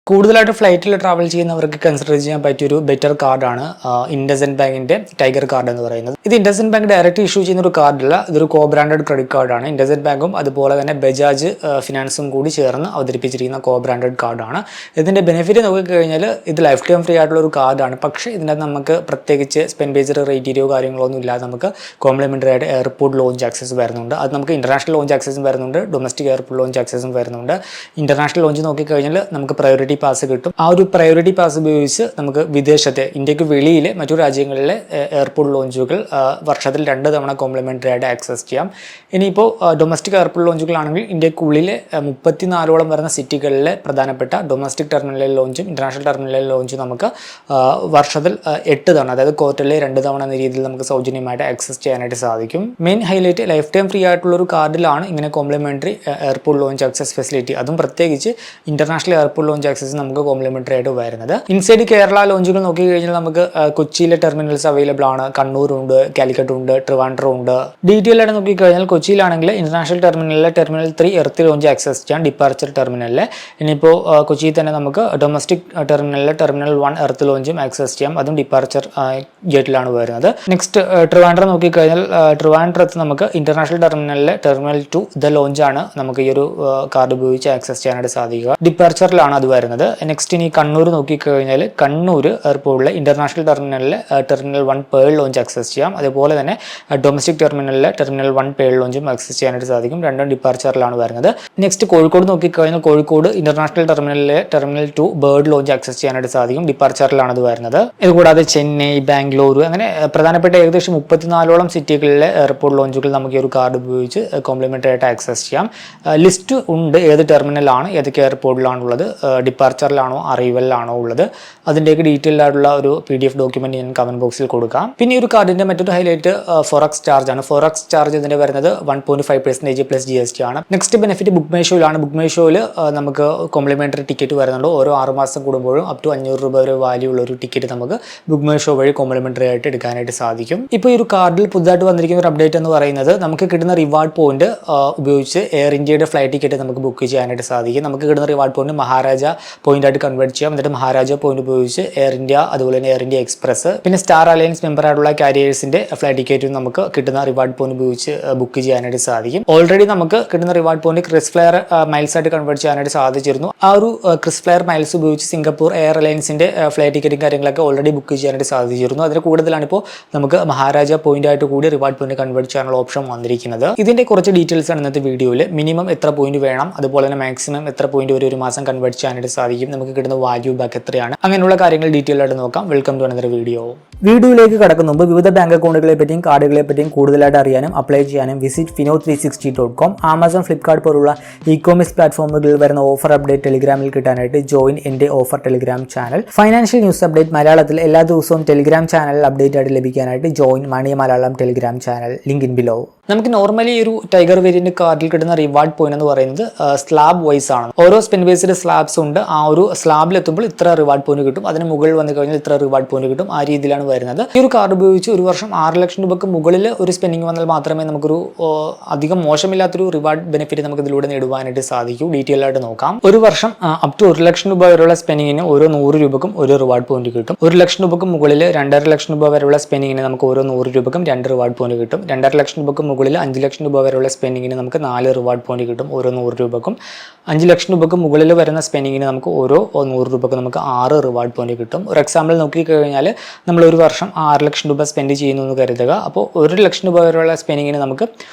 കൂടുതലായിട്ട് ഫ്ലൈറ്റിൽ ട്രാവൽ ചെയ്യുന്നവർക്ക് കൺസിഡർ ചെയ്യാൻ പറ്റിയൊരു ബെറ്റർ കാർഡാണ് ഇൻഡസ്ഇൻഡ് ബാങ്കിന്റെ ടൈഗർ കാർഡ് എന്ന് പറയുന്നത്. ഇത് ഇൻഡസ്ഇൻഡ് ബാങ്ക് ഡയറക്റ്റ് ഇഷ്യൂ ചെയ്യുന്ന ഒരു കാർഡല്ല, ഇതൊരു കോ ബ്രാൻഡഡ് ക്രെഡിറ്റ് കാർഡാണ്. ഇൻഡസ്ഇൻഡ് ബാങ്കും അതുപോലെ തന്നെ ബജാജ് ഫിനാൻസും കൂടി ചേർന്ന് അവതരിപ്പിച്ചിരിക്കുന്ന കോ ബ്രാൻഡഡ് കാർഡാണ്. ഇതിന്റെ ബെനിഫിറ്റ് നോക്കിക്കഴിഞ്ഞാൽ ഇത് ലൈഫ് ടൈം ഫ്രീ ആയിട്ടുള്ള ഒരു കാർഡാണ്. പക്ഷേ ഇതിനകത്ത് നമുക്ക് പ്രത്യേകിച്ച് സ്പെൻഡ് ബേസ്ഡ് റേറ്റിയോ കാര്യങ്ങളൊന്നും ഇല്ലാതെ നമുക്ക് കോംപ്ലിമെന്ററി ആയിട്ട് എയർപോർട്ട് ലോഞ്ച് ആക്സസ് വരുന്നുണ്ട്. അത് നമുക്ക് ഇന്റർനാഷണൽ ലോഞ്ച് ആക്സസും വരുന്നുണ്ട്, ഡൊമസ്റ്റിക് എയർപോർട്ട് ലോഞ്ച് ആക്സസും വരുന്നുണ്ട്. ഇന്റർനാഷണൽ ലോഞ്ച് നോക്കിക്കഴിഞ്ഞാൽ നമുക്ക് പ്രയോറിറ്റി പാസ് കിട്ടും. ആ ഒരു പ്രയോറിറ്റി പാസ് ഉപയോഗിച്ച് നമുക്ക് വിദേശത്തെ ഇന്ത്യക്ക് വെളിയിലെ മറ്റു രാജ്യങ്ങളിലെ എയർപോർട്ട് ലോഞ്ചുകൾ വർഷത്തിൽ 2 തവണ കോംപ്ലിമെന്ററി ആയിട്ട് ആക്സസ് ചെയ്യാം. ഇനിയിപ്പോൾ ഡൊമസ്റ്റിക് എയർപോർട്ട് ലോഞ്ചുകളാണെങ്കിൽ ഇന്ത്യക്കുള്ളിലെ 34ഓളം വരുന്ന സിറ്റികളിലെ പ്രധാനപ്പെട്ട ഡൊമസ്റ്റിക് ടെർമിനൽ ലോഞ്ചും ഇന്റർനാഷണൽ ടെർമിനൽ ലോഞ്ചും നമുക്ക് വർഷത്തിൽ 8 തവണ, അതായത് ക്വാർട്ടറിലെ 2 തവണ എന്ന രീതിയിൽ നമുക്ക് സൗജന്യമായിട്ട് ആക്സസ് ചെയ്യാനായിട്ട് സാധിക്കും. Main highlight lifetime free ആയിട്ടുള്ള ഒരു കാർഡിലാണ് ഇങ്ങനെ complimentary airport lounge access facility, അതും പ്രത്യേകിച്ച് ഇന്റർനാഷണൽ എയർപോർട്ട് ലോഞ്ച് ആക്സസ് നമുക്ക് കോംപ്ലിമെന്ററി ആയിട്ട് വരുന്നത്. ഇൻസൈഡ് കേരള ലോഞ്ചുകൾ നോക്കിക്കഴിഞ്ഞാൽ നമുക്ക് കൊച്ചിയിലെ ടെർമിനൽസ് അവൈലബിൾ ആണ്. കണ്ണൂരുണ്ട്, കാലിക്കറ്റ് ഉണ്ട്, ട്രിവാൻഡ്രം ഉണ്ട്. ഡീറ്റെയിൽ ആയിട്ട് നോക്കിക്കഴിഞ്ഞാൽ കൊച്ചിയിലാണെങ്കിൽ ഇന്റർനാഷണൽ ടെർമിനലിലെ ടെർമിനൽ 3 എർത്ത് ലോഞ്ച് ആക്സസ് ചെയ്യാം, ഡിപ്പാർച്ചർ ടെർമിനലിലെ. ഇനിയിപ്പോൾ കൊച്ചിയിൽ തന്നെ നമുക്ക് ഡൊമസ്റ്റിക് ടെർമിനലിലെ ടെർമിനൽ 1 എർത്ത് ലോഞ്ചും ആക്സസ് ചെയ്യാം, അതും ഡിപ്പാർച്ചർ ഗേറ്റിലാണ് വരുന്നത്. നെക്സ്റ്റ് ട്രിവാൻഡ്രം നോക്കിക്കഴിഞ്ഞാൽ ട്രിവാൻഡ്രത്ത് നമുക്ക് ഇന്റർനാഷണൽ ടെർമിനലിലെ ടെർമിനൽ 2 ദ ലോഞ്ചാണ് നമുക്ക് ഈ ഒരു കാർഡ് ഉപയോഗിച്ച് ആക്സസ് ചെയ്യാനായിട്ട് സാധിക്കുക. ഡിപ്പാർച്ചറിലാണ് അത് വരുന്നത്. നെക്സ്റ്റ് ഇനി കണ്ണൂർ നോക്കിക്കഴിഞ്ഞാൽ കണ്ണൂർ എയർപോർട്ടിലെ ഇന്റർനാഷണൽ ടെർമിനലിലെ ടെർമിനൽ 1 പേൾ ലോഞ്ച് ആക്സസ് ചെയ്യാം. അതുപോലെ തന്നെ ഡൊമസ്റ്റിക് ടെർമിനലിലെ ടെർമിനൽ 1 പേൾ ലോഞ്ചും ആക്സസ് ചെയ്യാനായിട്ട് സാധിക്കും. രണ്ടും ഡിപ്പാർച്ചറിലാണ് വരുന്നത്. നെക്സ്റ്റ് കോഴിക്കോട് നോക്കിക്കഴിഞ്ഞാൽ കോഴിക്കോട് ഇന്റർനാഷണൽ ടെർമിനലിലെ ടെർമിനൽ 2 ബേർഡ് ലോഞ്ച് ആക്സസ് ചെയ്യാനായിട്ട് സാധിക്കും, ഡിപ്പാർച്ചറിലാണ് അത് വരുന്നത്. ഇതുകൂടാതെ ചെന്നൈ, ബാംഗ്ലൂർ, അങ്ങനെ പ്രധാനപ്പെട്ട ഏകദേശം 34ഓളം സിറ്റികളിലെ എയർപോർട്ട് ലോഞ്ചുകൾ നമുക്ക് ഈ ഒരു കാർഡ് ഉപയോഗിച്ച് കോംപ്ലിമെന്ററി ആയിട്ട് ആക്സസ് ചെയ്യാം. ലിസ്റ്റ് ഉണ്ട്, ഏത് ടെർമിനലാണ് ഏതൊക്കെ എയർപോർട്ടിലാണുള്ളത്, ഡിപ്പാർച്ചറിലാണോ അറൈവലിലാണോ ഉള്ളത്, അതിൻ്റെയൊക്കെ ഡീറ്റെയിൽഡ് ആയിട്ടുള്ള ഒരു PDF ഡോക്യുമെന്റ് ഞാൻ കമന്റ് ബോക്സിൽ കൊടുക്കാം. പിന്നെ ഈ ഒരു കാർഡിന്റെ മറ്റൊരു ഹൈലൈറ്റ് ഫോറക്സ് ചാർജ് ആണ്. ഫോറക്സ് ചാർജ് ഇതിന്റെ വരുന്നത് 1.5% പ്ലസ് GST ആണ്. നെക്സ്റ്റ് ബെനിഫിറ്റ് ബുക്ക് മൈ ഷോയിലാണ്. ബുക്ക് മൈ ഷോയിൽ നമുക്ക് കോംപ്ലിമെന്ററി ടിക്കറ്റ് വരുന്നുണ്ട്. ഓരോ 6 മാസം കൂടുമ്പോഴും അപ് ടു 500 രൂപ വരെ വാല്യൂ ഉള്ള ഒരു ടിക്കറ്റ് നമുക്ക് ബുക്ക് മൈ ഷോ വഴി കോംപ്ലിമെന്ററി ആയിട്ട് എടുക്കാനായിട്ട് സാധിക്കും. ഇപ്പോൾ ഈ ഒരു കാർഡിൽ പുതുതായിട്ട് വന്നിരിക്കുന്ന ഒരു അപ്ഡേറ്റ് എന്ന് പറയുന്നത് നമുക്ക് കിട്ടുന്ന റിവാർഡ് പോയിന്റ് ഉപയോഗിച്ച് എയർ ഇന്ത്യയുടെ ഫ്ലൈറ്റ് ടിക്കറ്റ് നമുക്ക് ബുക്ക് ചെയ്യാനായിട്ട് സാധിക്കും. നമുക്ക് കിട്ടുന്ന റിവാർഡ് പോയിന്റ് മഹാരാജ പോയിന്റ് ആയിട്ട് കൺവേർട്ട് ചെയ്യാം. എന്നിട്ട് മഹാരാജ പോയിന്റ് ഉപയോഗിച്ച് എയർ ഇന്ത്യ, അതുപോലെ തന്നെ എയർ ഇന്ത്യ എക്സ്പ്രസ്, പിന്നെ സ്റ്റാർ അലയൻസ് മെമ്പർ ആയിട്ടുള്ള കാരിയേഴ്സിന്റെ ഫ്ലൈറ്റ് ടിക്കറ്റും നമുക്ക് കിട്ടുന്ന റിവാർഡ് പോയിന്റ് ഉപയോഗിച്ച് ബുക്ക് ചെയ്യാനായിട്ട് സാധിക്കും. ഓൾറെഡി നമുക്ക് കിട്ടുന്ന reward point KrisFlyer miles ആയിട്ട് കൺവേർട്ട് ചെയ്യാനായിട്ട് സാധിച്ചിരുന്നു. ആ ഒരു ക്രിസ് ഫ്ലെയർ മൈൽസ് ഉപയോഗിച്ച് സിംഗപ്പൂർ എയർ അലയൻസിന്റെ ഫ്ലൈറ്റ് ടിക്കറ്റും കാര്യങ്ങളൊക്കെ ഓൾറെഡി ബുക്ക് ചെയ്യാനായിട്ട് സാധിച്ചിരുന്നു. അതിന് കൂടുതലാണ് ഇപ്പോൾ നമുക്ക് മഹാരാജ പോയിന്റ് ആയിട്ട് കൂടി റിവാർഡ് പോയിന്റ് കൺവേർട്ട് ചെയ്യാനുള്ള ഓപ്ഷൻ വന്നിരിക്കുന്നത്. ഇതിന്റെ കുറച്ച് ഡീറ്റെയിൽസ് ആണ് ഇന്നത്തെ വീഡിയോയിൽ. മിനിമം എത്ര പോയിന്റ് വേണം, അതുപോലെ തന്നെ മാക്സിമം എത്ര പോയിന്റ് വരെ ഒരു മാസം കൺവേർട്ട് ചെയ്യാനായിട്ട് സാധിക്കും, നമുക്ക് കിട്ടുന്ന വാല്യൂ ബാക്ക് എത്രയാണ്, അങ്ങനെയുള്ള കാര്യങ്ങൾ ഡീറ്റെയിൽ ആയിട്ട് നോക്കാം. Welcome to another video. വീഡിയോയിലേക്ക് കടക്കുന്ന മുമ്പ് വിവിധ ബാങ്ക് അക്കൗണ്ടുകളെ പറ്റിയും കാർഡുകളെ പറ്റിയും കൂടുതലായിട്ട് അറിയാനും അപ്ലൈ ചെയ്യാനും വിസിറ്റ് fino360.com, ആമസോൺ, ഫ്ലിപ്കാർട്ട് പോലുള്ള ഇ-കോമേഴ്സ് പ്ലാറ്റ്ഫോമുകളിൽ വരുന്ന ഓഫർ അപ്ഡേറ്റ് ടെലിഗ്രാമിൽ കിട്ടാനായിട്ട് ജോയിൻ എൻ്റെ offer Telegram channel. Financial news update മലയാളത്തിൽ എല്ലാ ദിവസവും ടെലിഗ്രാം ചാനലിൽ അപ്ഡേറ്റ് ആയിട്ട് ലഭിക്കാനായിട്ട് join money Malayalam Telegram channel, link in below. നമുക്ക് നോർമലി ഒരു ടൈഗർ വേരിയന്റ് കാർഡിൽ കിട്ടുന്ന റിവാർഡ് പോയിന്റ് എന്ന് പറയുന്നത് സ്ലാബ് വൈസ് ആണ്. ഓരോ സ്പെൻ ബേസ്ഡ് സ്ലാബ്സ് ഉണ്ട്. ആ ഒരു സ്ലാബിൽ എത്തുമ്പോൾ ഇത്ര റിവാർഡ് പോയിന്റ് കിട്ടും, അതിന് മുകളിൽ വന്നു കഴിഞ്ഞാൽ ഇത്ര റിവാർഡ് പോയിന്റ് കിട്ടും. ആ രീതിയിലാണ് വരുന്നത്. ഈ ഒരു കാർഡ് ഉപയോഗിച്ച് ഒരു വർഷം 6 ലക്ഷം രൂപയ്ക്ക് മുകളിൽ ഒരു സ്പെൻഡിങ് വന്നാൽ മാത്രമേ നമുക്കൊരു അധികം മോശമില്ലാത്തൊരു റിവാർഡ് ബെനിഫിറ്റ് നമുക്ക് ഇതിലൂടെ നേടുവാനായിട്ട് സാധിക്കൂ. ഡീറ്റെയിൽ ആയിട്ട് നോക്കാം. ഒരു വർഷം അപ് ടു 1 ലക്ഷം രൂപ വരെയുള്ള സ്പെൻഡിങ്ങിന് ഓരോ 100 രൂപക്കും ഒരു റിവാർഡ് പോയിന്റ് കിട്ടും. 1 ലക്ഷം രൂപക്ക് മുകളിൽ 2.5 ലക്ഷം രൂപ വരെയുള്ള സ്പെൻഡിങ്ങിന് നമുക്ക് ഓരോ 100 രൂപക്കും 2 റിവാർഡ് പോയിന്റ് കിട്ടും. 2.5 ലക്ഷം രൂപക്ക് മുകളിൽ 5 ലക്ഷം രൂപ വരെയുള്ള സ്പെൻഡിങ്ങിന് നമുക്ക് 4 റിവാർഡ് പോയിന്റ് കിട്ടും ഓരോ 100 രൂപക്കും. 5 ലക്ഷം രൂപക്ക് മുകളിൽ വരുന്ന സ്പെൻഡിങ്ങിന് നമുക്ക് ഓരോ 100 രൂപക്ക് നമുക്ക് 6 റിവാർഡ് പോയിന്റ് കിട്ടും. ഒരു എക്സാമ്പിൾ നോക്കിക്കഴിഞ്ഞാൽ നമ്മൾ ഒരു വർഷം 6 ലക്ഷം രൂപ സ്പെൻഡ് ചെയ്യുന്നു എന്ന് കരുതുക. അപ്പോൾ 1 ലക്ഷം രൂപ വരെയുള്ള സ്പെൻഡിങ്ങിന് നമുക്ക്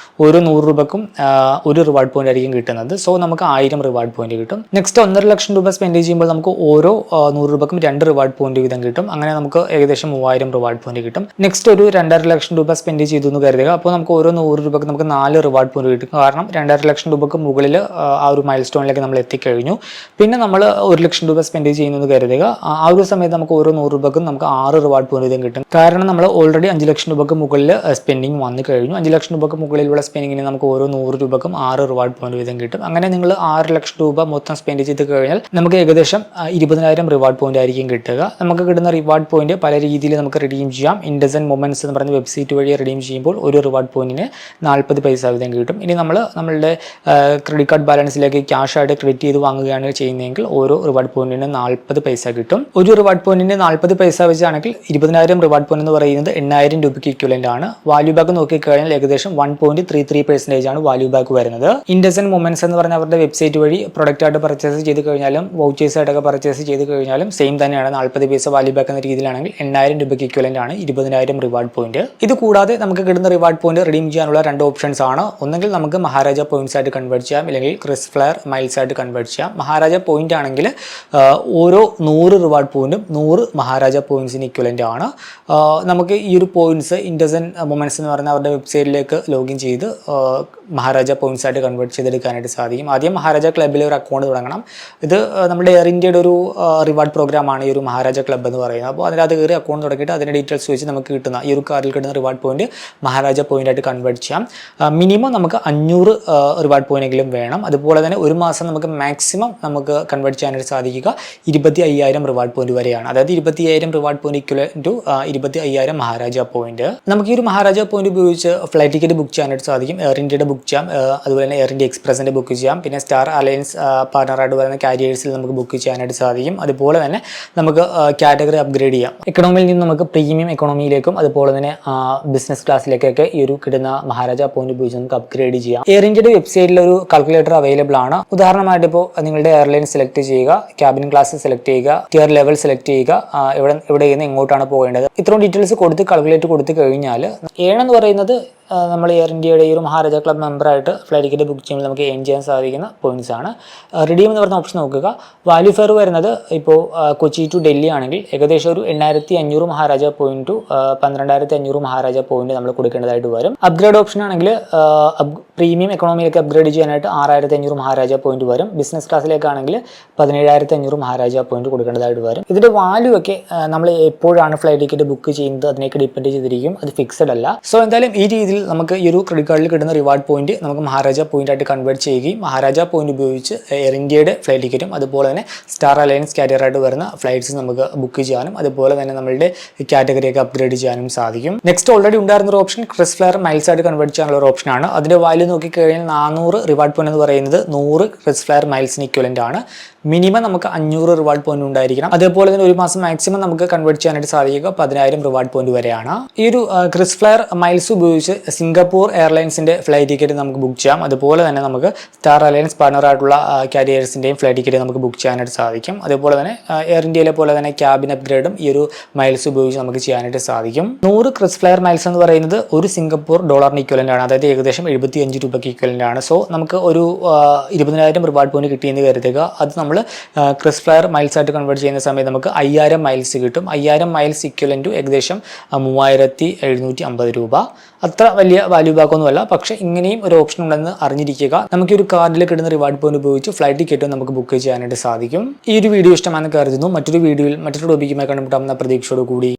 ഓരോ 100 രൂപക്കും ഒരു റിവാർഡ് പോയിന്റ് ആയിരിക്കും കിട്ടുന്നത്. സോ നമുക്ക് 1000 റിവാർഡ് പോയിന്റ് കിട്ടും. നെക്സ്റ്റ് 1.5 ലക്ഷം രൂപ സ്പെൻഡ് ചെയ്യുമ്പോൾ നമുക്ക് ഓരോ 100 രൂപക്കും 2 റിവാർഡ് പോയിന്റ് വീതം കിട്ടും. അങ്ങനെ നമുക്ക് ഏകദേശം 3000 റിവാർഡ് പോയിന്റ് കിട്ടും. നെക്സ്റ്റ് ഒരു 2.5 ലക്ഷം രൂപ സ്പെൻഡ് ചെയ്തു എന്ന് കരുതുക. അപ്പോൾ നമുക്ക് ഓരോ 100 രൂപക്ക് നമുക്ക് 4 റിവാർഡ് പോയിന്റ് കിട്ടും. കാരണം 2.5 ലക്ഷം രൂപക്ക് മുകളിൽ ആ ഒരു മൈൽ സ്റ്റോണിലേക്ക് നമ്മൾ എത്തിക്കഴിഞ്ഞു. പിന്നെ നമ്മൾ 1 ലക്ഷം രൂപ സ്പെൻഡ് ചെയ്യുന്നത് കരുതുക. ആ ഒരു സമയത്ത് നമുക്ക് ഓരോ 100 രൂപക്കും നമുക്ക് 6 റിവാർഡ് പോയിന്റ് വീതം കിട്ടും. കാരണം നമ്മൾ ഓൾറെഡി 5 ലക്ഷം രൂപക്ക് മുകളിൽ സ്പെൻഡിങ് വന്നു കഴിഞ്ഞു. 5 ലക്ഷം രൂപക്ക് മുകളിലുള്ള സ്പെൻഡിങ്ങിന് നമുക്ക് ഓരോ 100 രൂപക്കും 6 റിവാർഡ് പോയിന്റ് വീതം കിട്ടും. അങ്ങനെ നിങ്ങൾ 6 ലക്ഷം രൂപ മൊത്തം സ്പെൻഡ് ചെയ്ത് കഴിഞ്ഞാൽ നമുക്ക് ഏകദേശം 20,000 റിവാർഡ് പോയിന്റ് ആയിരിക്കും കിട്ടുക. നമുക്ക് കിട്ടുന്ന റിവാർഡ് പോയിന്റ് പല രീതിയിൽ നമുക്ക് റിഡീം ചെയ്യാം. ഇൻഡസ്ഇൻഡ് മൊമെന്റ്സ് എന്ന് പറയുന്ന വെബ്സൈറ്റ് വഴി റിഡീം ചെയ്യുമ്പോൾ ഒരു റിവാർഡ് പോയിന്റിന് 40 പൈസ വീതം കിട്ടും. ഇനി നമ്മളുടെ ക്രെഡിറ്റ് കാർഡ് ബാലൻസിലേക്ക് ക്യാഷ് ആയിട്ട് ക്രെഡിറ്റ് ചെയ്ത് വാങ്ങുകയാണ് ചെയ്യുന്നതെങ്കിൽ ഓരോ റിവാർഡ് പോയിന്റിന് 40 പൈസ കിട്ടും. ഒരു റിവാർഡ് പോയിന്റിന് 40 പൈസ വെച്ചാണെങ്കിൽ 20,000 റിവാർഡ് പോയിന്റ് എന്ന് പറയുന്നത് 8,000 രൂപയ്ക്ക് ഇക്വലന്റ് ആണ്. വാല്യൂ ബാക്ക് നോക്കിക്കഴിഞ്ഞാൽ ഏകദേശം 1.33% ആണ് വാല്യൂ ബാക്ക് വരുന്നത്. ഇൻഡസെന്റ് മൊമെന്റ്സ് എന്ന് പറഞ്ഞ അവരുടെ വെബ്സൈറ്റ് വഴി പ്രൊഡക്റ്റ് ആയിട്ട് പർച്ചേസ് ചെയ്ത് കഴിഞ്ഞാലും വൗച്ചേഴ്സ് ആയിട്ടൊക്കെ പർച്ചേസ് ചെയ്ത് കഴിഞ്ഞാലും സെയിം തന്നെയാണ്. 40 പൈസ വാല്യൂ ബാക്ക് എന്ന രീതിയിലാണെങ്കിൽ 8,000 രൂപയ്ക്ക് ഇക്വലന്റ് ആണ് 20,000 റിവാർഡ് പോയിന്റ്. ഇത് കൂടാതെ നമുക്ക് കിട്ടുന്ന റിവാർഡ് പോയിന്റ് റിഡീം ചെയ്യാനുള്ള 2 ഓപ്ഷൻസ് ആണ്. ഒന്നെങ്കിൽ നമുക്ക് മഹാരാജ പോയിന്റ്സ് ആയിട്ട് കൺവേർട്ട് ചെയ്യാം, അല്ലെങ്കിൽ ക്രിസ് ഫ്ലെയർ മൈൽസ് ആയിട്ട് കൺവേർട്ട് ചെയ്യാം. മഹാരാജ പോയിന്റ് ആണെങ്കിൽ ഓരോ 100 റിവാർഡ് പോയിന്റും 100 മഹാരാജ പോയിന്റ്സിന് ഇക്വലന്റ് ആണ്. നമുക്ക് ഈ ഒരു പോയിന്റ്സ് ഇൻഡസെന്റ് മൊമെന്റ്സ് എന്ന് പറയുന്ന അവരുടെ വെബ്സൈറ്റിലേക്ക് ലോഗിൻ ചെയ്ത് മഹാരാജ പോയിന്റ്സ് ആയിട്ട് കൺവേർട്ട് ചെയ്തെടുക്കാനായിട്ട് സാധിക്കും. ആദ്യം മഹാരാജ ക്ലബ്ബിൽ ഒരു അക്കൗണ്ട് തുടങ്ങണം. ഇത് നമ്മുടെ എയർ ഇന്ത്യയുടെ ഒരു റിവാർഡ് പ്രോഗ്രാമാണ് ഈ ഒരു മഹാരാജ ക്ലബ്ബ് എന്ന് പറയുന്നത്. അപ്പോൾ അതിനകത്ത് കയറി അക്കൗണ്ട് തുടങ്ങിയിട്ട് അതിൻ്റെ ഡീറ്റെയിൽസ് വെച്ച് നമുക്ക് കിട്ടുന്ന ഈ ഒരു കാർഡിൽ കിട്ടുന്ന റിവാർഡ് പോയിന്റ് മഹാരാജ പോയിന്റ് ആയിട്ട് കൺവേർട്ട് ചെയ്യാം. മിനിമം നമുക്ക് 500 റിവാർഡ് പോയിന്റെങ്കിലും വേണം. അതുപോലെ തന്നെ ഒരു മാസം നമുക്ക് മാക്സിമം നമുക്ക് കൺവേർട്ട് ചെയ്യാനായിട്ട് സാധിക്കുക 25,000 റിവാർഡ് പോയിന്റ് വരെയാണ്. അതായത് 25,000 reward point equivalent to 25,000 Maharaja point. നമുക്ക് ഈ ഒരു മഹാരാജ പോയിന്റ് ഉപയോഗിച്ച് ഫ്ലൈറ്റ് ടിക്കറ്റ് ബുക്ക് ചെയ്യാനായിട്ട് സാധിക്കും. എയർ ഇന്ത്യയുടെ ബുക്ക് ചെയ്യാം, അതുപോലെ തന്നെ എയർ ഇന്ത്യ എക്സ്പ്രസിൻ്റെ ബുക്ക് ചെയ്യാം. പിന്നെ സ്റ്റാർ അലയൻസ് പാർട്ണറായിട്ട് വരുന്ന കാരിയേഴ്സിൽ നമുക്ക് ബുക്ക് ചെയ്യാനായിട്ട് സാധിക്കും. അതുപോലെ തന്നെ നമുക്ക് കാറ്റഗറി അപ്ഗ്രേഡ് ചെയ്യാം. എക്കണോമിയിൽ നിന്ന് നമുക്ക് പ്രീമിയം എക്കണോമിയിലേക്കും അതുപോലെ തന്നെ ബിസിനസ് ക്ലാസ്സിലേക്കൊക്കെ ഈ ഒരു കിട്ടുന്ന മഹാരാജ പോയിന്റ് ഉപയോഗിച്ച് നമുക്ക് അപ്ഗ്രേഡ് ചെയ്യാം. എയർ ഇന്ത്യയുടെ വെബ്സൈറ്റിൽ ഒരു കാൽക്കുലേറ്റർ അവൈലബിൾ ആണ്. ഉദാഹരണമായിട്ട് ഇപ്പോൾ നിങ്ങളുടെ എയർലൈൻ സെലക്ട് ചെയ്യുക, ക്യാബിൻ ക്ലാസ് സെലക്ട് ചെയ്യുക, ടിയർ ലെവൽ സെലക്ട് ചെയ്യുക, ഇവിടെ നിന്ന് എങ്ങോട്ടാണ് പോകേണ്ടത്. ഇത്രയും ഡീറ്റെയിൽസ് കൊടുത്ത് കാൽക്കുലേറ്റ് കൊടുത്തു കഴിഞ്ഞാൽ ഏണെന്ന് പറയുന്നത് നമ്മൾ എയർ ഇന്ത്യയുടെ ഈ ഒരു മഹാരാജ ക്ലബ് മെമ്പറായിട്ട് ഫ്ലൈറ്റ് ടിക്കറ്റ് ബുക്ക് ചെയ്യുമ്പോൾ നമുക്ക് എയിം ചെയ്യാൻ സാധിക്കുന്ന പോയിന്റ്സ് ആണ്. റിഡീം എന്ന് പറയുന്ന ഓപ്ഷൻ നോക്കുക. വാല്യൂ ഫെയർ വരുന്നത് ഇപ്പോൾ കൊച്ചി ടു ഡൽഹി ആണെങ്കിൽ ഏകദേശം ഒരു 8,500 Maharaja point two 12,500 Maharaja point നമ്മൾ കൊടുക്കേണ്ടതായിട്ട് വരും. അപ്ഗ്രേഡ് ഓപ്ഷൻ ആണെങ്കിൽ പ്രീമിയം എക്കണോമിയിലേക്ക് അപ്ഗ്രേഡ് ചെയ്യാനായിട്ട് 6,500 മഹാരാജ പോയിന്റ് വരും. ബിസിനസ് ക്ലാസ്സിലേക്കാണെങ്കിൽ 17,500 മഹാരാജ പോയിന്റ് കൊടുക്കേണ്ടതായിട്ട് വരും. ഇതിന്റെ വാല്യൂ ഒക്കെ നമ്മൾ എപ്പോഴാണ് ഫ്ലൈറ്റ് ടിക്കറ്റ് ബുക്ക് ചെയ്യുന്നത് അതിനേക്ക് ഡിപ്പെൻഡ് ചെയ്തിരിക്കും. അത് ഫിക്സഡ് അല്ല. സോ എന്തായാലും ഈ രീതിയിൽ നമുക്ക് ഈ ഒരു ക്രെഡിറ്റ് കാർഡിൽ കിട്ടുന്ന റിവാർഡ് പോയിന്റ് നമുക്ക് മഹാരാജ പോയിന്റ് ആയിട്ട് കൺവേർട്ട് ചെയ്യുകയും മഹാരാജ പോയിന്റ് ഉപയോഗിച്ച് എയർ ഇന്ത്യയുടെ ഫ്ലൈറ്റ് ടിക്കറ്റും അതുപോലെ തന്നെ സ്റ്റാർ അലയൻസ് കാരിയറായിട്ട് വരുന്ന ഫ്ലൈറ്റ്സ് നമുക്ക് ബുക്ക് ചെയ്യാനും അതുപോലെ തന്നെ നമ്മളുടെ കാറ്റഗറിയൊക്കെ അപ്ഗ്രേഡ് ചെയ്യാനും സാധിക്കും. നെക്സ്റ്റ് ഓൾറെഡി ഉണ്ടായിരുന്ന ഒരു ഓപ്ഷൻ ക്രിസ് ഫ്ലെയർ മൈൽസ് ആയിട്ട് കൺവേർട്ട് ചെയ്യാനുള്ള ഒരു ഓപ്ഷനാണ്. അതിന്റെ വാല്യൂ നോക്കിക്കഴിഞ്ഞാൽ 400 റിവാർഡ് പോയിന്റ് എന്ന് പറയുന്നത് 100 ക്രിസ് ഫ്ലെയർ മൈൽസിന് ഇക്വലന്റ് ആണ്. മിനിമം നമുക്ക് 500 റിവാർഡ് പോയിന്റ് ഉണ്ടായിരിക്കണം. അതേപോലെ തന്നെ ഒരു മാസം മാക്സിമം നമുക്ക് കൺവേർട്ട് ചെയ്യാനായിട്ട് സാധിക്കുക 10,000 റിവാർഡ് പോയിന്റ് വരെയാണ്. ഈ ഒരു ക്രിസ് ഫ്ലെയർ മൈൽസ് ഉപയോഗിച്ച് സിംഗപ്പൂർ എയർലൈൻസിന്റെ ഫ്ലൈറ്റ് ടിക്കറ്റ് നമുക്ക് ബുക്ക് ചെയ്യാം. അതുപോലെ തന്നെ നമുക്ക് സ്റ്റാർ അലയൻസ് പാർട്ണറായിട്ടുള്ള കാരിയേഴ്സിന്റെയും ഫ്ലൈറ്റ് ടിക്കറ്റ് നമുക്ക് ബുക്ക് ചെയ്യാനായിട്ട് സാധിക്കും. അതേപോലെ തന്നെ എയർ ഇന്ത്യയിലെ പോലെ തന്നെ ക്യാബിൻ അപ്ഗ്രേഡും ഈ ഒരു മൈൽസ് ഉപയോഗിച്ച് നമുക്ക് ചെയ്യാനായിട്ട് സാധിക്കും. 100 ക്രിസ് ഫ്ലെയർ മൈൽസ് എന്ന് പറയുന്നത് ഒരു സിംഗപ്പൂർ ഡോളറിന് ഇക്വലന്റ് ആണ്. അതായത് ഏകദേശം 75 രൂപയ്ക്ക് ഇക്വലന്റ് ആണ്. സോ നമുക്ക് ഒരു 20,000 റിവാർഡ് പോയിന്റ് കിട്ടിയെന്ന് കരുതുക. അത് നമ്മൾ ക്രിസ് ഫ്ലെയർ മൈൽസ് ആയിട്ട് കൺവേർട്ട് ചെയ്യുന്ന സമയത്ത് നമുക്ക് 5,000 മൈൽസ് കിട്ടും. 5,000 മൈൽസ് ഇക്വലന്റ് ടു ഏകദേശം 3,750 രൂപ. അത്ര വലിയ വാല്യൂ ബാക്കൊന്നുമല്ല. പക്ഷേ ഇങ്ങനെയും ഒരു ഓപ്ഷൻ ഉണ്ടെന്ന് അറിഞ്ഞിരിക്കുക. നമുക്ക് ഈ ഒരു കാർഡിൽ കിട്ടുന്ന റിവാർഡ് പോയിന്റ് ഉപയോഗിച്ച് ഫ്ലൈറ്റ് ടിക്കറ്റും നമുക്ക് ബുക്ക് ചെയ്യാനായിട്ട് സാധിക്കും. ഈ ഒരു വീഡിയോ ഇഷ്ടമാണെന്ന് കരുതുന്നു. മറ്റൊരു വീഡിയോയിൽ മറ്റൊരു ടോപ്പിക്കുമായി കണ്ടുമുട്ടാമെന്ന പ്രതീക്ഷയോടുകൂടി